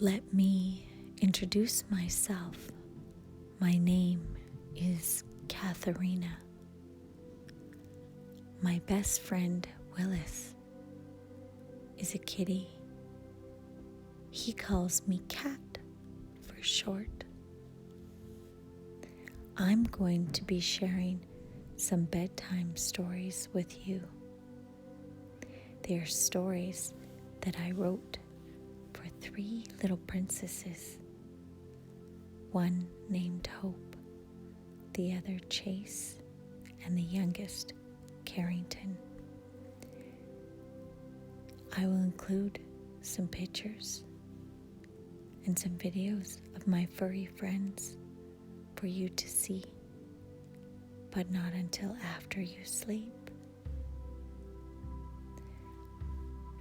Let me introduce myself. My name is Katharina. My best friend, Willis, is a kitty. He calls me Cat for short. I'm going to be sharing some bedtime stories with you. They are stories that I wrote for 3 little princesses. One named Hope, the other Chase, and the youngest Carrington. I will include some pictures and some videos of my furry friends for you to see, but not until after you sleep.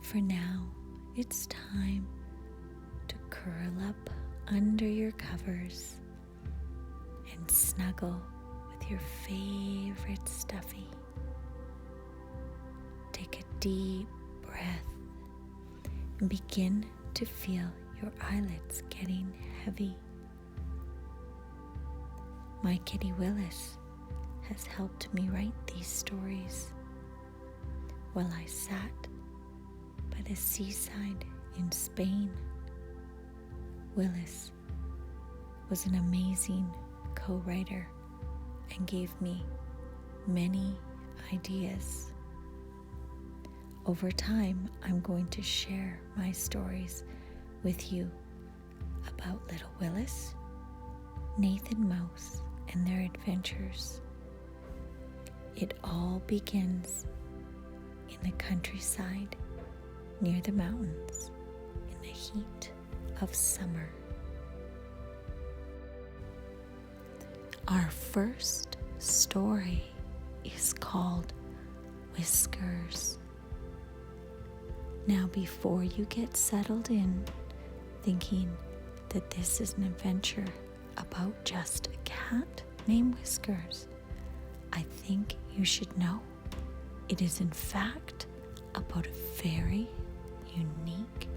For now, it's time to curl up under your covers and snuggle with your favorite stuffy. Take a deep breath and begin to feel your eyelids getting heavy. My kitty Willis has helped me write these stories while I sat by the seaside in Spain. Willis was an amazing co-writer and gave me many ideas. Over time, I'm going to share my stories with you about little Willis, Nathan Mouse, and their adventures. It all begins in the countryside near the mountains in the heat of summer. Our first story is called Whiskers. Now, before you get settled in thinking that this is an adventure about just a cat named Whiskers, I think you should know it is in fact about a very unique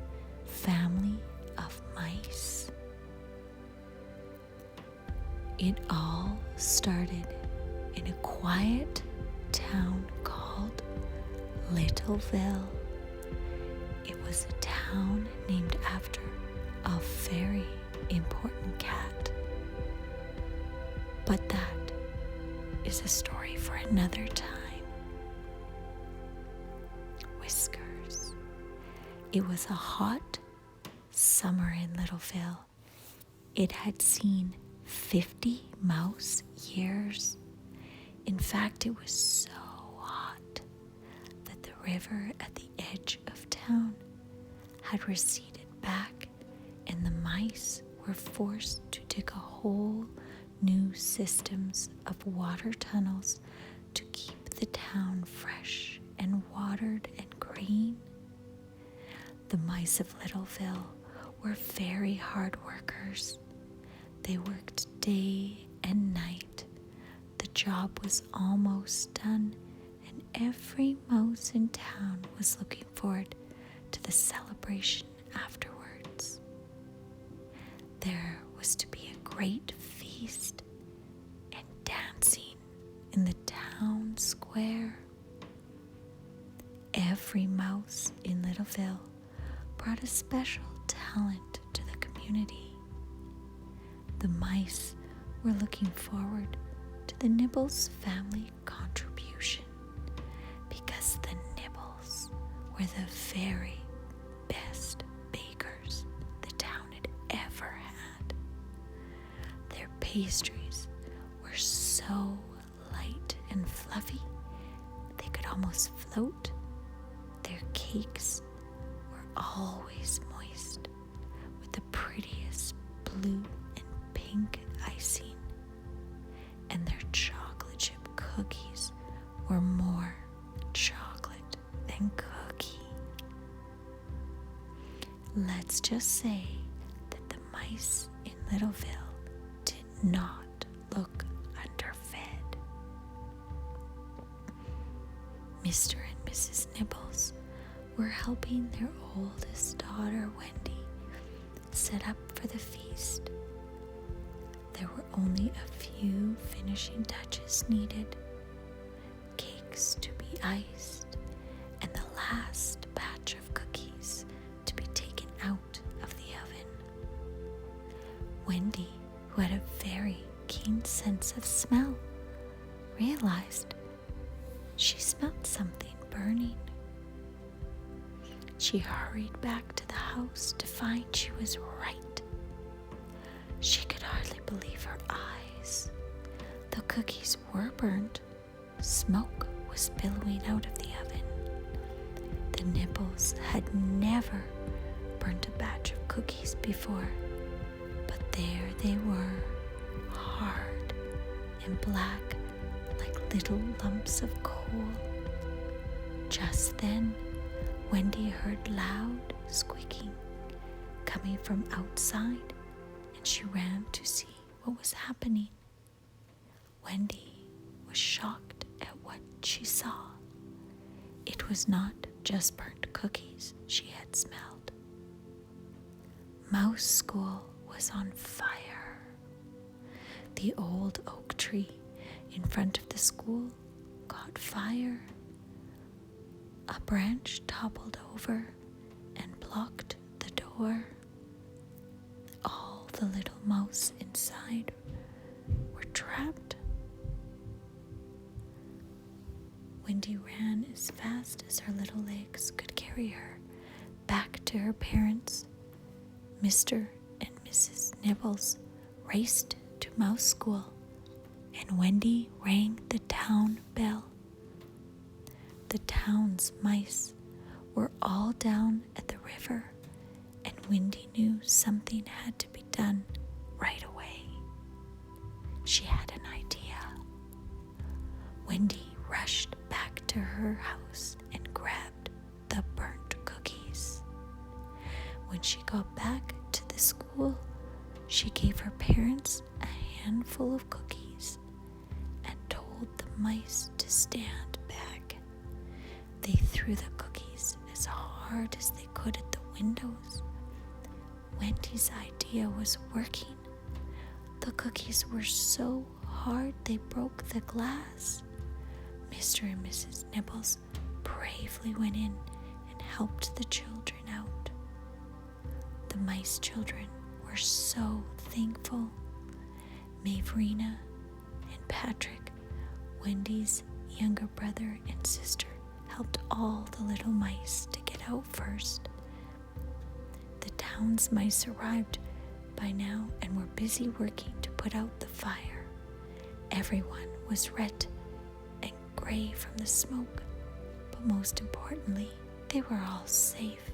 family of mice. It all started in a quiet town called Littleville. It was a town named after a very important cat. But that is a story for another time. Whiskers. It was a hot summer in Littleville. It had seen 50 mouse years. In fact, it was so hot that the river at the edge of town had receded back, and the mice were forced to dig a whole new systems of water tunnels to keep the town fresh and watered and green. The mice of Littleville were very hard workers. They worked day and night. The job was almost done, and every mouse in town was looking forward to the celebration afterwards. There was to be a great feast and dancing in the town square. Every mouse in Littleville brought a special talent to the community. The mice were looking forward to the Nibbles family contribution because the Nibbles were the very best bakers the town had ever had. Their pastries were so light and fluffy they could almost float. Their cakes were always moist with the prettiest blue and pink icing, and their chocolate chip cookies were more chocolate than cookie. Let's just say that the mice in Littleville did not look underfed. Mr. and Mrs. Nibbles were helping their oldest daughter, Wendy, set up for the feast. There were only a few finishing touches needed. Cakes to be iced, and the last batch of cookies to be taken out of the oven. Wendy, who had a very keen sense of smell, realized she smelled something burning. She hurried back to the house to find she was right. She could hardly believe her eyes. The cookies were burnt. Smoke was billowing out of the oven. The Nibbles had never burnt a batch of cookies before, but there they were, hard and black like little lumps of coal. Just then, Wendy heard loud squeaking coming from outside, and she ran to see what was happening. Wendy was shocked at what she saw. It was not just burnt cookies she had smelled. Mouse School was on fire. The old oak tree in front of the school caught fire. A branch toppled over and blocked the door. All the little mouse inside were trapped. Wendy ran as fast as her little legs could carry her back to her parents. Mr. and Mrs. Nibbles raced to Mouse School, and Wendy rang the town bell. The town's mice were all down at the river, and Wendy knew something had to be done right away. She had an idea. Wendy rushed back to her house and grabbed the burnt cookies. When she got back to the school, she gave her parents a handful of cookies and told the mice to stand back. They threw the cookies as hard as they could at the windows. Wendy's idea was working. The cookies were so hard they broke the glass. Mr. and Mrs. Nibbles bravely went in and helped the children out. The mice children were so thankful. Mavrina and Patrick, Wendy's younger brother and sister, helped all the little mice to get out first. The town's mice arrived by now and were busy working to put out the fire. Everyone was red and gray from the smoke, but most importantly, they were all safe.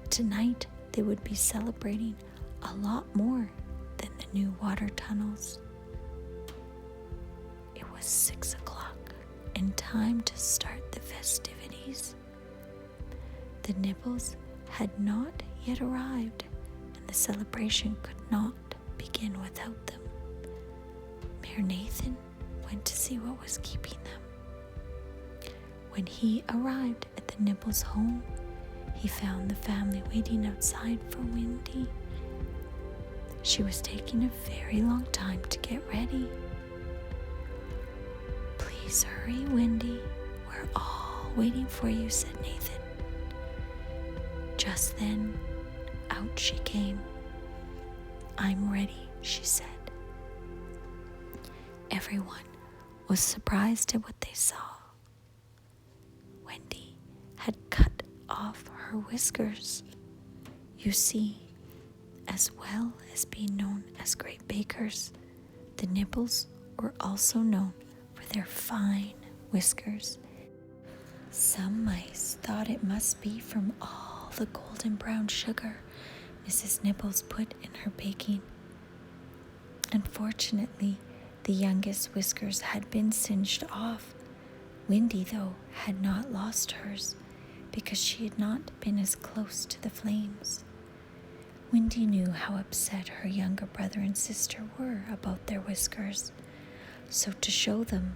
Tonight, they would be celebrating a lot more than the new water tunnels. It was 6 o'clock and time to start the festivities. The Nibbles had not yet arrived, and the celebration could not begin without them. Mayor Nathan went to see what was keeping them. When he arrived at the Nibbles' home, he found the family waiting outside for Wendy. She was taking a very long time to get ready. "Please hurry, Wendy. We're all waiting for you," said Nathan. Just then, out she came. "I'm ready," she said. Everyone was surprised at what they saw. Wendy had cut off her whiskers. You see, as well as being known as great bakers, the Nibbles were also known for their fine whiskers. Some mice thought it must be from all the golden brown sugar Mrs. Nibbles put in her baking. Unfortunately, the youngest whiskers had been singed off. Wendy, though, had not lost hers because she had not been as close to the flames. Wendy knew how upset her younger brother and sister were about their whiskers, so to show them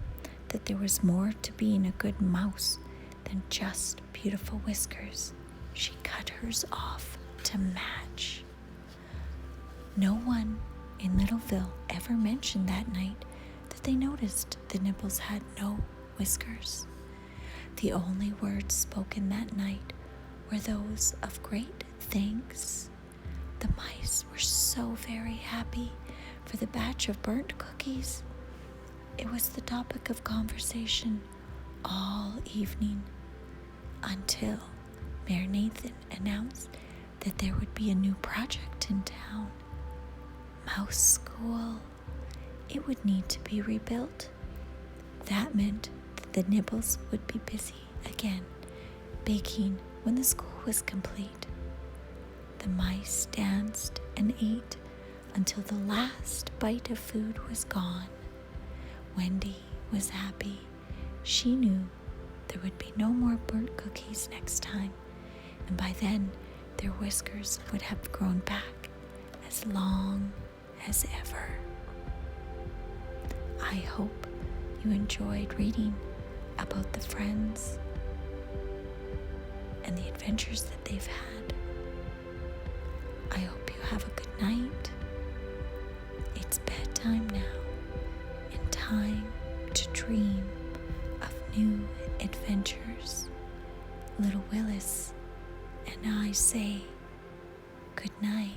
that there was more to being a good mouse than just beautiful whiskers, she cut hers off to match. No one in Littleville ever mentioned that night that they noticed the Nibbles had no whiskers. The only words spoken that night were those of great thanks. The mice were so very happy for the batch of burnt cookies. It was the topic of conversation all evening until Mayor Nathan announced that there would be a new project in town. Mouse School. It would need to be rebuilt. That meant that the Nibbles would be busy again, baking when the school was complete. The mice danced and ate until the last bite of food was gone. Wendy was happy. She knew there would be no more burnt cookies next time, and by then their whiskers would have grown back as long as ever. I hope you enjoyed reading about the friends and the adventures that they've had. I hope you have a good night. It's bedtime now, and time to dream of new adventures. Little Willis and I say good night.